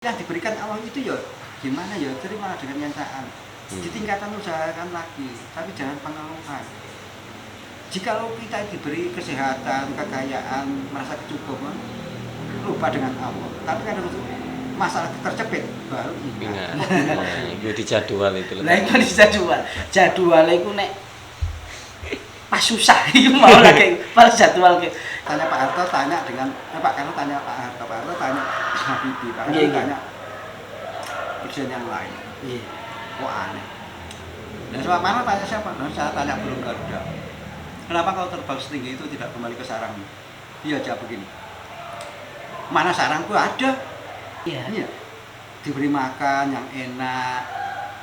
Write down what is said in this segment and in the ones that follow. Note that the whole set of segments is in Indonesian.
yang diberikan Allah itu ya gimana ya, terimalah dengan kenyataan. Ditingkatkan, usahakan lagi, tapi jangan pengeluhan. Jikalau kita diberi kesehatan, kekayaan, merasa kecukupan, lupa dengan Allah. Tapi kan masalah tercepit baru ingat. Itu di jadwal itu. Lah iku di jadwal. Jadwal iku nek pas susah iku mau lagi pas jadwal ke. Tanya Pak Harto, tanya dengan Pak Harto tanya Pak Harto tanya Habibie, Pak Harto tanya presiden yang lain. Iya. Kok aneh. Dan sebab mana tanya siapa? Dan saya tanya belum Garuda. Kenapa kau terbang setinggi itu tidak kembali ke sarangmu? Dia jawab begini. Mana sarangku ada? Iya. Diberi makan yang enak.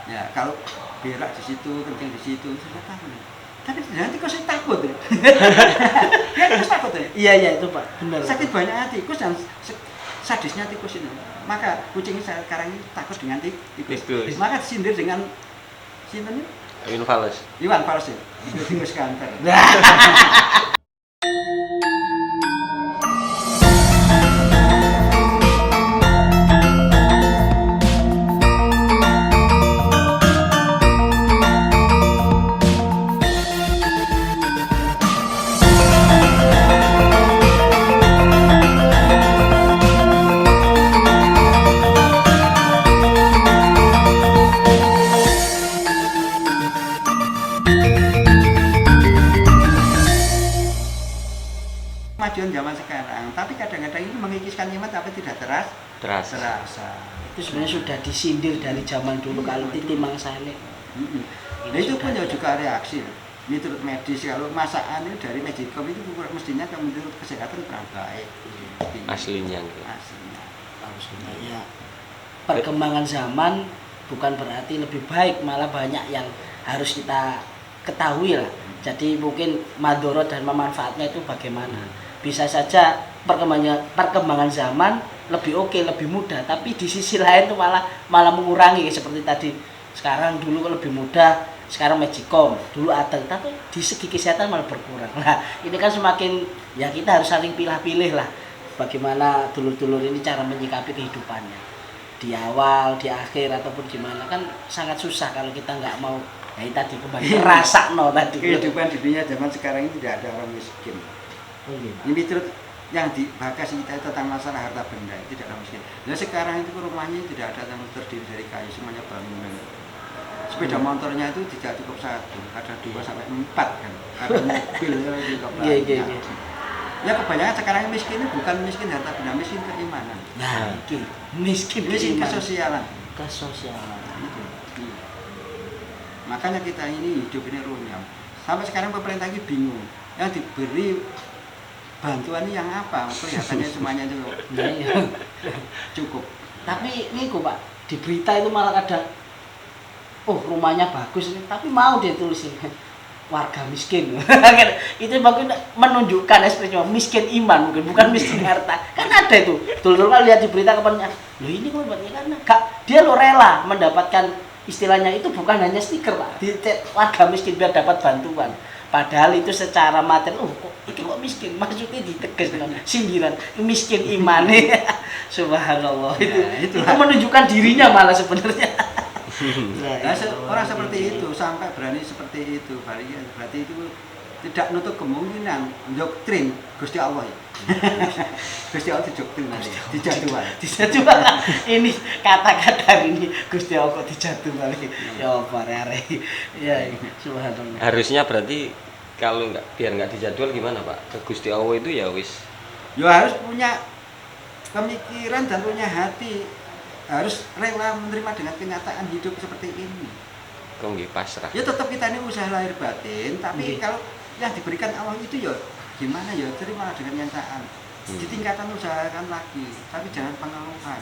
Ya, kalau berak di situ, kencing di situ, sudah tahu. Tapi nanti kok saya takut ya. Ya, tikus takut ya. Iya itu Pak, benar. Sakit banyak tikus dan sadisnya tikus ini. Maka kucing sekarang ini takut dengan tikus. Maka disindir dengan sinten Iwan Fals ya. Tikus kanker. Kemajuan zaman sekarang, tapi kadang-kadang ini mengikiskan nikmat tapi tidak terasa. Itu sebenarnya sudah disindir dari zaman dulu kalau titi mangsane. Nah itu pun juga reaksi. Menurut medis kalau masakan ini dari Medicom itu mestinya menurut kesehatan kurang baik. Aslinya. Ya. Perkembangan zaman bukan berarti lebih baik, malah banyak yang harus kita ketahui lah. Jadi mungkin madorot dan manfaatnya itu bagaimana. Bisa saja perkembangan zaman lebih oke, lebih mudah, tapi di sisi lain itu malah mengurangi seperti tadi. Sekarang dulu lebih mudah, sekarang Medicom, dulu ada, tapi di segi kesehatan malah berkurang. Nah, ini kan semakin ya kita harus saling pilih-pilih lah. Bagaimana dulur-dulur ini cara menyikapi kehidupannya. Di awal, di akhir ataupun gimana kan sangat susah kalau kita nggak mau ya tadi kembali rasa tadi. Kehidupan di dunia zaman sekarang ini tidak ada orang miskin. Ini terus yang dibahas kita tentang masalah harta benda tidak ada miskin. Nah sekarang itu rumahnya tidak ada yang terdiri dari kayu, semuanya bangunan. Sepeda motornya itu tidak cukup satu, ada 2 sampai 4 kan. Ada mobil juga banyak. Ya kebanyakan sekarang miskin ini bukan miskin harta benda, miskin keimanan. Nah, miskin kesosialan. Kesosialan. Itu. Makanya kita ini hidup ini runyam. Sampai sekarang pemerintah ini bingung. Yang diberi bantuan ini yang apa? Kelihatannya semuanya cukup. Tapi ini kok Pak, di berita itu malah kadang rumahnya bagus ini, tapi mau dia tulisin warga miskin. Itu bagus menunjukkan ekspresi miskin iman mungkin, bukan miskin harta. Kan ada itu. Dulu kan lihat di berita kapannya. Loh ini kok buatnya karena dia rela mendapatkan istilahnya itu bukan hanya stiker Pak. Di warga miskin biar dapat bantuan. Padahal itu secara materi, kok miskin, maksudnya ditegas dengan sindiran, miskin iman. Subhanallah, itu menunjukkan dirinya malah sebenarnya. Nah, orang seperti itu sampai berani seperti itu, berarti itu tidak nutup kemungkinan doktrin Gusti Allah. Gusti Allah didoktrin, dijadwal. Ini kata-kata ini Gusti Allah dijadwal. Ya bare-are. Ya, subhanallah. Harusnya berarti kalau biar nggak dijadwal gimana Pak? Ke Gusti Allah itu ya wis. Ya harus punya pemikiran dan punya hati. Harus rela menerima dengan kenyataan hidup seperti ini. Kok nggih pasrah. Ya tetap kita ini usaha lahir batin, tapi kalau yang diberikan Allah itu ya gimana ya, terimalah dengan kenyataan. Ditingkatkan, usahakan lagi, tapi jangan pengeluhan.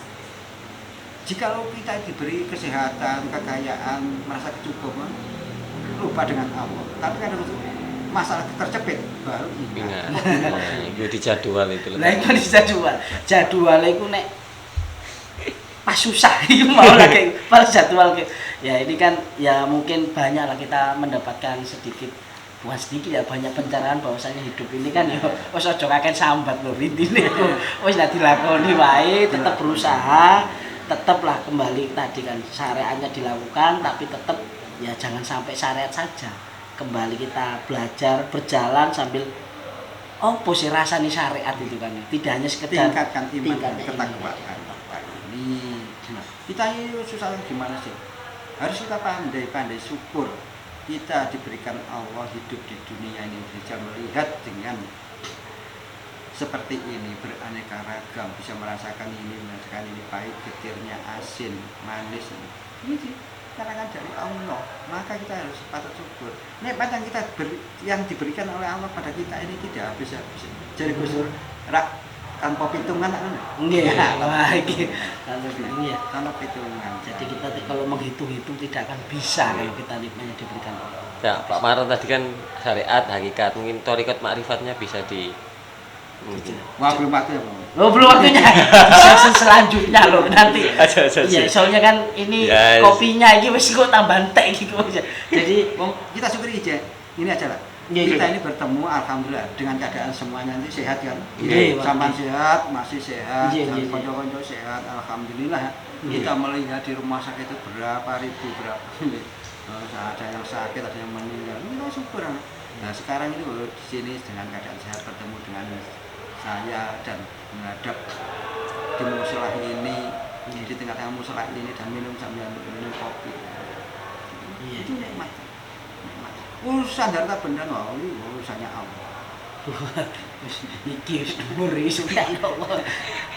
Jikalau kita diberi kesehatan, kekayaan, merasa kecukupan, lupa dengan Allah. Tapi kan masalah tercepit baru ingat. Itu di jadwal itu. Lah iku di jadwal. Jadwal iku nek pas susah iku mau lagi pas jadwal ke. Ya ini kan ya mungkin banyak lah kita mendapatkan sedikit, bukan sedikit ya, banyak pencerahan bahwasanya hidup ini kan ya wis aja kakek sambat lho intine. Wis nek dilakoni wae tetep berusaha tetaplah kembali tadi kan syariatnya dilakukan, tapi tetap ya jangan sampai syariat saja. Kembali kita belajar berjalan sambil sih rasanya syariat itu kan, tidak hanya sekedar tingkatkan iman dan tingkatkan ketakwaan. Ini kita ini susah gimana sih? Harus kita pandai-pandai syukur kita diberikan Allah hidup di dunia ini, bisa melihat dengan seperti ini, beraneka ragam, bisa merasakan ini pahit, getirnya, asin, manis. Ini sih karangan dari Allah, maka kita harus patut syukur. Nikmat yang diberikan oleh Allah pada kita ini tidak habis-habis. Jadi Gusur rak tanpa hitungan kan? Nggih, wah iki ya. Tanpa hitungan. Jadi kita kalau menghitung-hitung tidak akan bisa kalau kita nikmatnya diberikan Allah. Ya, Pak Maro tadi kan syariat, hakikat, mungkin thariqat ma'rifatnya bisa di mungkin. Wah, belum waktu ya, Bang. Oh, belum waktunya. Sesi selanjutnya loh nanti. Iya, soalnya kan ini Yes. kopinya ini wis kok tambahan teh gitu aja. Jadi Kita syukuri aja. Ini aja lah. Iya, Kita iya. ini bertemu alhamdulillah dengan keadaan semuanya nanti sehat kan. Iya, Sampai iya. sehat, masih sehat, Iya, dan iya, iya. konco-konco sehat alhamdulillah. Iya. Kita melihat di rumah sakit itu berapa ribu ada yang sakit, ada yang meninggal. Kita syukur. Nah, sekarang itu di sini dengan keadaan sehat bertemu dengan saya dan menghadap di musola ini, di tengah-tengah musola ini dan minum sambil minum kopi. Iya. Itu nikmat. Urusan harta benda ini urusannya Allah. iki wis dhuwur iki subhanallah.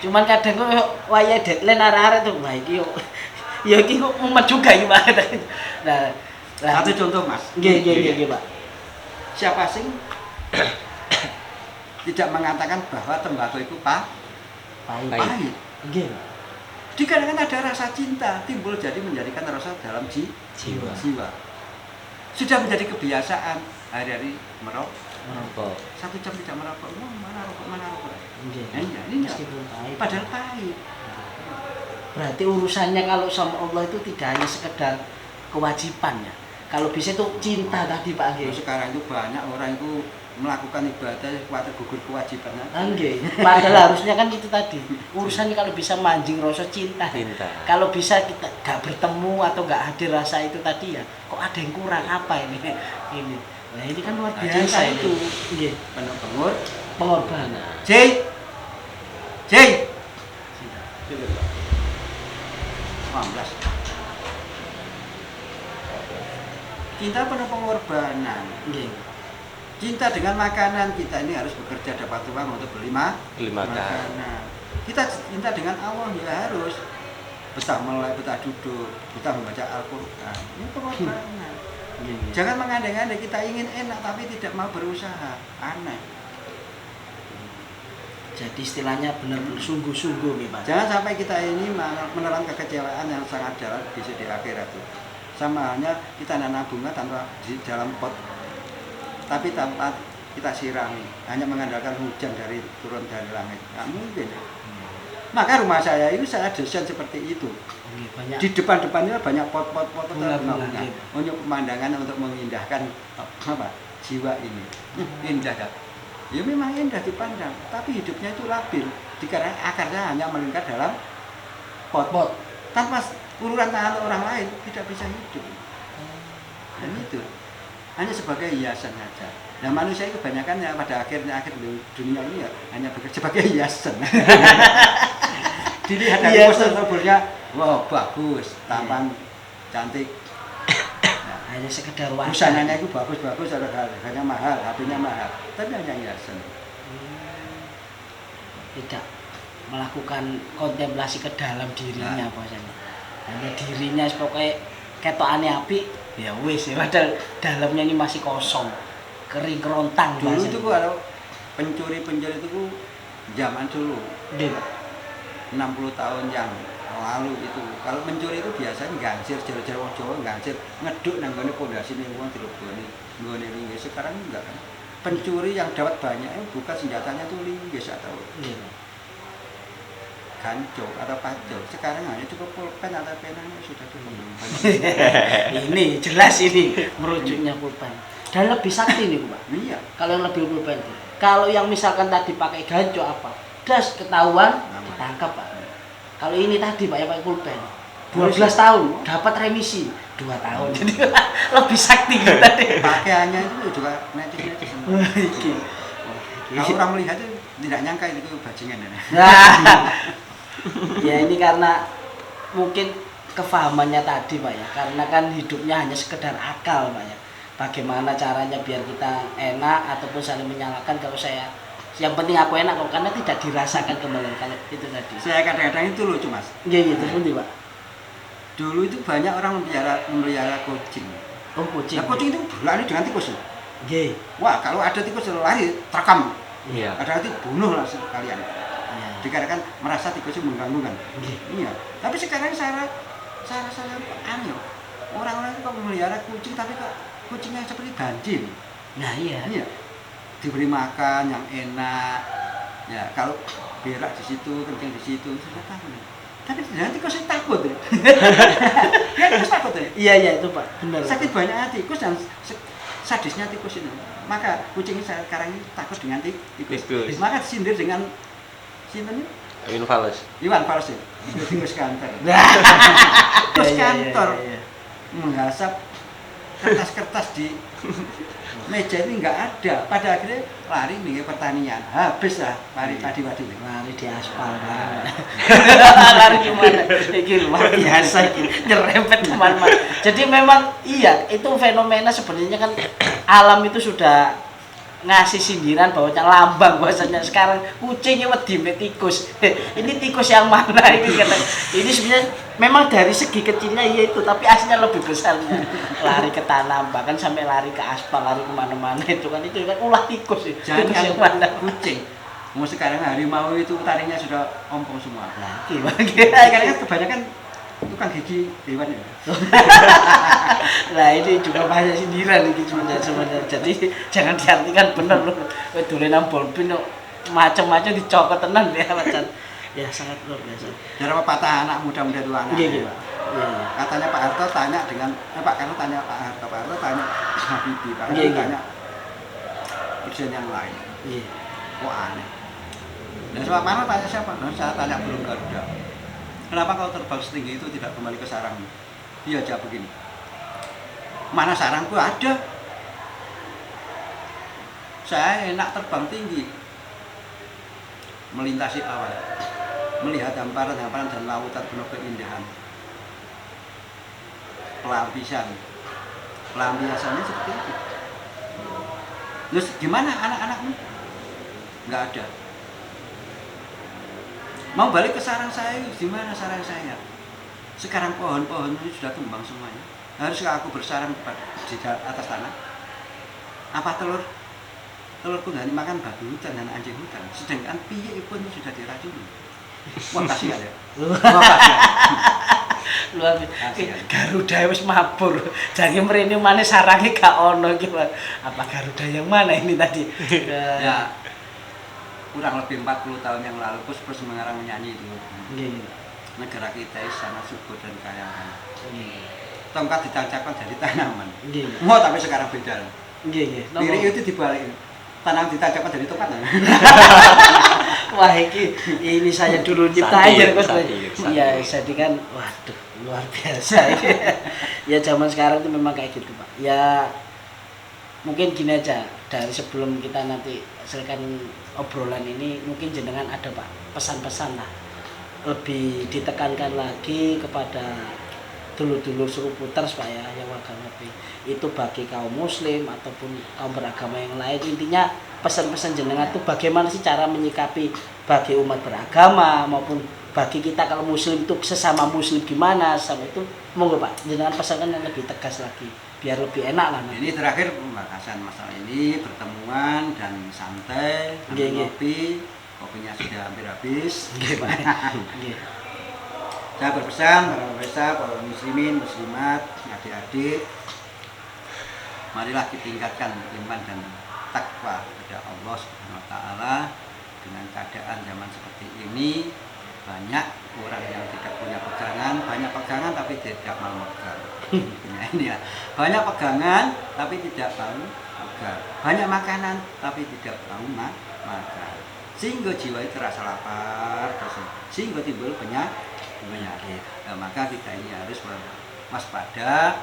Cuman kadang kok waya deadline arek-arek tuh wah iki yo ya iki kok mumet juga iki Pak. Nah, Satu contoh Mas. nggih Pak. Siapa sih tidak mengatakan bahwa tembakau itu Pahit. pahit? Nggih. Dikarenakan ada rasa cinta timbul jadi menjadikan rasa dalam Jiwa. Sudah menjadi kebiasaan hari-hari merokok. Merokok. 1 jam tidak merokok, mana rokok. Nggih. Iya, ini enggak. Meskipun pahit. Padahal pahit. Berarti urusannya kalau sama Allah itu tidak hanya sekedar kewajiban ya. Kalau bisa itu cinta tadi Pak Nggih. Sekarang itu banyak orang itu melakukan ibadah khawatir gugur kewajibannya. Nggih. Padahal harusnya kan itu tadi. Urusannya kalau bisa mancing rasa cinta. Kalau bisa kita gak bertemu atau gak hadir rasa itu tadi ya, kok ada yang kurang apa ini? Ini. Nah, ini kan luar biasa Cinta itu. Nggih. Penuh Pengorbanan. J. 19. Cinta penuh pengorbanan. Nggih. Cinta dengan makanan, kita ini harus bekerja dapat uang untuk beli makan. makanan. Kita cinta dengan Allah ya harus betah melek, betah duduk, betah membaca Al-Quran. Ini pengorbanan. Nggih. Jangan mengandai-andai kita ingin enak tapi tidak mau berusaha. Aneh. Jadi istilahnya benar-benar sungguh-sungguh nih Pak. Jangan sampai kita ini menelan kekecewaan yang sangat dalam besok di akhirat itu. Sama halnya kita nanam bunga tanpa di dalam pot, tapi tanpa kita sirami, hanya mengandalkan hujan turun dari langit. Nggak mungkin. Maka rumah saya itu saya desain seperti itu. Nggih, banyak. Di depan-depannya banyak pot-pot Bunga-bunga, bunga iya. untuk pemandangan, untuk mengindahkan jiwa ini. Indah dah. Ya memang indah dipandang, tapi hidupnya itu labil. Dikarenakan akarnya hanya melingkar dalam pot. Tanpa uluran tangan orang lain tidak bisa hidup. Dan itu hanya sebagai hiasan saja. Nah, manusia itu kebanyakan ya pada akhir dunia ini ya hanya bekerja sebagai hiasan. Dilihat dari poster tubuhnya, wah bagus, tampan, cantik. Nah, Hanya sekedar wajah. busananya itu bagus, harganya mahal, HP-nya mahal, tapi hanya hiasan. Tidak melakukan kontemplasi ke dalam dirinya Nah. bahasanya. Hanya dirinya pokoknya ketokane apik ya wis ya padahal dalamnya ini masih kosong. Kering kerontang Dulu bahasanya. itu kalau pencuri itu zaman dulu Nggih. 60 tahun yang lalu itu kalau mencuri itu biasanya gansir jero-jero wong Jawa gansir ngeduk nang gone pondasine wong dileboni nggone linggis. Sekarang enggak kan. Pencuri yang dapat banyak buka senjatanya tuh linggis atau Nggih. ganco atau pacul. Sekarang hanya cukup pulpen atau penanya sudah cukup. Ini jelas ini merujuknya pulpen. Dan lebih sakti nih Pak. Iya. Kalau yang lebih pulpen. Kalau yang misalkan tadi pakai ganco apa? Das ketahuan, Aman. ditangkap Pak. Kalau ini tadi Pak ya pakai pulpen 12 tahun dapat remisi 2 tahun. Jadi lebih sakti gitu tadi. Pakaiannya itu juga necis-necis. Iki. Kalau orang melihat itu tidak nyangka itu bajingan ya. Nah, ya ini karena mungkin kefahamannya tadi Pak ya, karena kan hidupnya hanya sekedar akal Pak ya. Bagaimana caranya biar kita enak ataupun saling menyalahkan. Kalau saya yang penting aku enak kok, karena tidak dirasakan kembali kalau itu tadi. Saya kadang-kadang itu lucu Mas. Iya gitu nanti Pak. Dulu itu banyak orang memelihara kucing. Oh kucing. Nah, kucing itu lari dengan tikus. Nggih. Wah, kalau ada tikus lari terekam. Iya. Ada nanti bunuh lah sekalian. Iya. Dikarenakan merasa tikus itu mengganggu kan. Nggih. Iya. Tapi sekarang saya rasa aneh. Orang-orang itu kok memelihara kucing tapi kok kucingnya seperti banjir. Nah iya. Iya. Diberi makan yang enak. Ya, kalau berak di situ, kencing di situ, sudah takut. Tapi nanti kok saya takut ya. Ya, tikus takut ya. Iya itu Pak, benar. Sakit banyak tikus dan sadisnya tikus itu. Maka kucing sekarang ini takut dengan tikus. Tikus. Maka disindir dengan sinten Iwan Fals. Iwan Fals ya. Tikus kantor. Nah. Tikus Iya, iya, kantor iya. menggasap kertas-kertas di meja ini nggak ada. Pada akhirnya lari nih pertanian. Habis lah lari padi-padi. Lari di aspal. Lari gimana? Ini luar biasa ini. Nyerempet kemana-mana. Jadi memang iya, itu fenomena sebenarnya kan alam itu sudah ngasih sindiran bahwanya lambang bahwasanya sekarang kucingnya wedi mbek tikus. Ini tikus yang mana ini kata. Ini sebenarnya memang dari segi kecilnya iya itu, tapi aslinya lebih besarnya. Lari ke tanah, bahkan sampai lari ke aspal, lari kemana-mana itu kan ulah tikus. Tikus yang mana? Kucing. Mau sekarang harimau itu taringnya sudah ompong semua. Nah, Sekarang kan kebanyakan tukang gigi hewan ya. Nah ini juga bahasa sindiran ini sebenarnya. Jadi jangan diartikan benar loh. Dolenan bolpin macam-macam dicokot tenan ya macam. Ya sangat luar biasa. Cara pepatah anak muda-muda itu anak. Iya, Pak. Iya. Katanya Pak Harto tanya dengan Pak Karno tanya Pak Harto tanya Habibie, Pak Harto Iya, iya. tanya presiden yang lain. Iya. Kok aneh. Dan sebab mana tanya siapa? Nah, saya tanya burung Garuda. Kenapa kau terbang setinggi itu tidak kembali ke sarangmu? Dia jawab begini. Mana sarangku ada? Saya enak terbang tinggi, melintasi awan, melihat hamparan-hamparan dan lautan penuh keindahan. Pelampiasannya seperti itu. Terus gimana anak-anakmu? Nggak ada. Mau balik ke sarang saya, gimana sarang saya? Sekarang pohon-pohon ini sudah tumbang semuanya. Haruskah aku bersarang di atas tanah? Apa telurku hanya makan babi hutan dan anjing hutan, sedangkan piye pun sudah diracuni. Wah kasihan ya. Wah kasihan. Luar biasa. Garuda wis mabur. Jange mrene maneh sarange gak ono iki. Apa Garuda yang mana ini tadi? Ya. Kurang lebih 40 tahun yang lalu Pus mengarang menyanyi itu. Nggih. Negara kita sangat subur dan kaya. Nggih. Tongkat ditancapkan dari tanaman. Nggih. Mau tapi sekarang beda. Nggih. Lirik itu dibalik. Tanam ditancapkan dari tongkat. Wah ini saya dulu nyiptain Mas. Iya, jadi kan waduh luar biasa. Ya zaman sekarang itu memang kayak gitu, Pak. Ya mungkin gini aja, dari sebelum kita nanti selesaikan obrolan ini, mungkin jenengan ada Pak pesan-pesan lah, lebih ditekankan lagi kepada dulur-dulur Seruputers Pak ya, yang agama itu bagi kaum muslim ataupun kaum beragama yang lain. Intinya pesan-pesan jenengan itu bagaimana sih cara menyikapi bagi umat beragama maupun bagi kita kalau muslim itu sesama muslim gimana, sama itu monggo Pak jenengan pesankan yang lebih tegas lagi biar lebih enak lah. Ini terakhir pembahasan masalah ini, pertemuan dan santai, ambil kopi, kopinya sudah hampir habis. Nggih, Pak. Nggih. Saya berpesan para pemirsa, para muslimin, muslimat, adik-adik, marilah kita tingkatkan iman dan takwa kepada Allah Subhanahu wa taala. Dengan keadaan zaman seperti ini, banyak orang yang tidak punya pegangan, banyak pegangan tapi tidak mau megang. Ini ya. Banyak pegangan tapi tidak mau megang. Banyak makanan tapi tidak mau makan. Sehingga jiwa itu terasa lapar, sehingga timbul penyakit. penyakit. Nah, maka kita ini harus waspada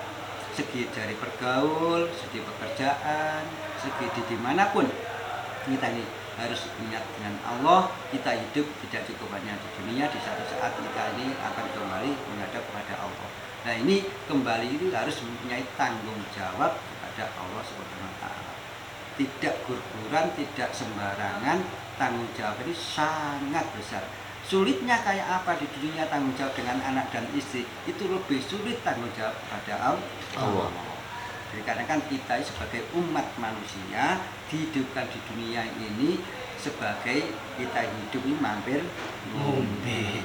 segi dari bergaul, segi pekerjaan, segi di dimanapun kita ini harus ingat dengan Allah. Kita hidup tidak cukup hanya di dunia, di satu saat kita ini akan kembali menghadap kepada Allah. Nah ini kembali itu harus mempunyai tanggung jawab kepada Allah Subhanahu wa Ta'ala. Tidak gur-guran, tidak sembarangan. Tanggung jawab ini sangat besar. Sulitnya kayak apa di dunia tanggung jawab dengan anak dan istri, itu lebih sulit tanggung jawab pada Allah. Jadi karena kan kita sebagai umat manusia dihidupkan di dunia ini sebagai kita hidup ini mampir ngombe.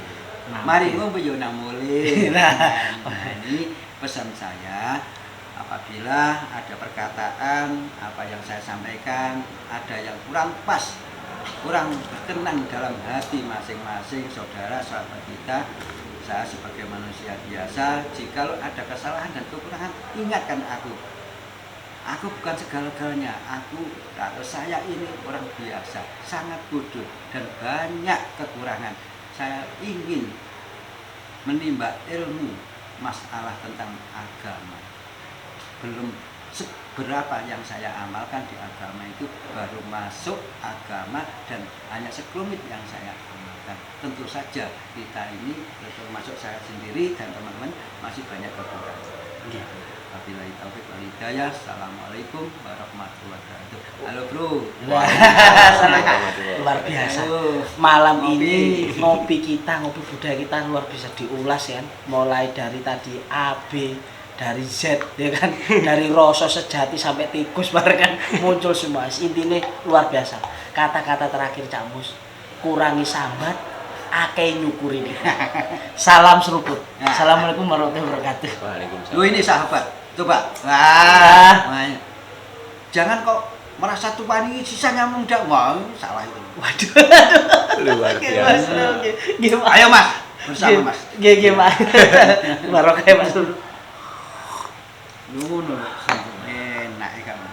Mari ngombe yo nang mulih. Nah, ini pesan saya, apabila ada perkataan apa yang saya sampaikan ada yang kurang pas, kurang berkenan dalam hati masing-masing saudara sahabat kita, saya sebagai manusia biasa, jikalau ada kesalahan dan kekurangan, ingatkan aku. Aku bukan segala-galanya. Saya ini orang biasa, sangat bodoh dan banyak kekurangan. Saya ingin menimba ilmu masalah tentang agama. Belum seberapa yang saya amalkan di agama itu, baru masuk agama dan hanya sekelumit yang saya amalkan. Tentu saja kita ini, termasuk saya sendiri dan teman-teman, masih banyak kekurangan. Wabillahi taufiq wal hidayah. Assalamualaikum warahmatullahi wabarakatuh. Halo bro. Luar biasa. Malam ini ngopi budaya kita luar biasa diulas ya. Mulai dari tadi A, B, dari Z ya kan, dari rasa sejati sampai tikus bahkan muncul semua. Intinya luar biasa. Kata-kata terakhir Cak Mus, kurangi sambat, akeh nyukuri nih. Salam seruput. Assalamualaikum warahmatullahi wabarakatuh. Waalaikumsalam. Lu ini sahabat, coba. Wah, jangan kok merasa tua ini sisanya muda. Wah, salah itu. Waduh. Luar biasa. Gimana? Ayo mas, bersama mas. Gimana? Barokah ya mas. Lu enak ya kamu.